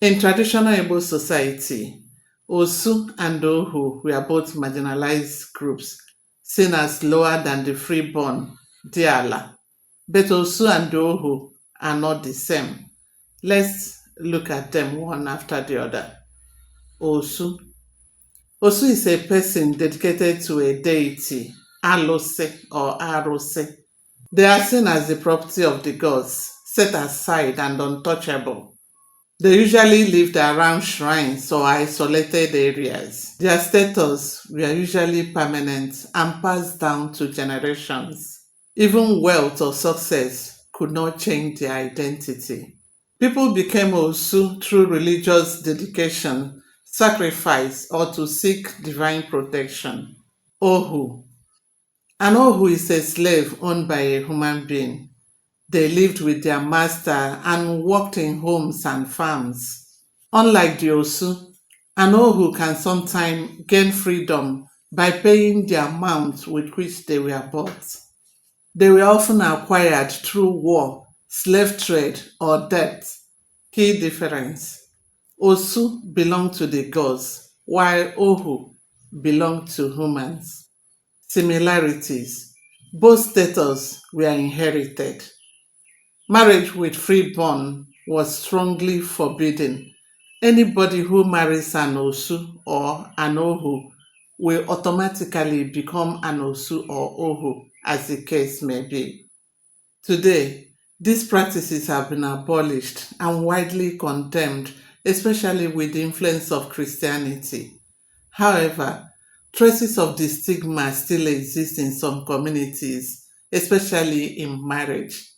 In traditional Igbo society, Osu and Ohu were both marginalized groups, seen as lower than the freeborn Diala. But Osu and Ohu are not the same. Let's look at them one after the other. Osu. Osu is a person dedicated to a deity, Alose or Arose. They are seen as the property of the gods, set aside and untouchable. They usually lived around shrines or isolated areas. Their status were usually permanent and passed down to generations. Even wealth or success could not change their identity. People became Osu through religious dedication, sacrifice, or to seek divine protection. Ohu. An Ohu is a slave owned by a human being. They lived with their master and worked in homes and farms. Unlike the Osu, an Ohu can sometimes gain freedom by paying the amount with which they were bought. They were often acquired through war, slave trade, or debt. Key difference: Osu belonged to the gods, while Ohu belonged to humans. Similarities: both status were inherited. Marriage with freeborn was strongly forbidden. Anybody who marries an Osu or an Ohu will automatically become an Osu or Ohu, as the case may be. Today, these practices have been abolished and widely condemned, especially with the influence of Christianity. However, traces of the stigma still exist in some communities, especially in marriage.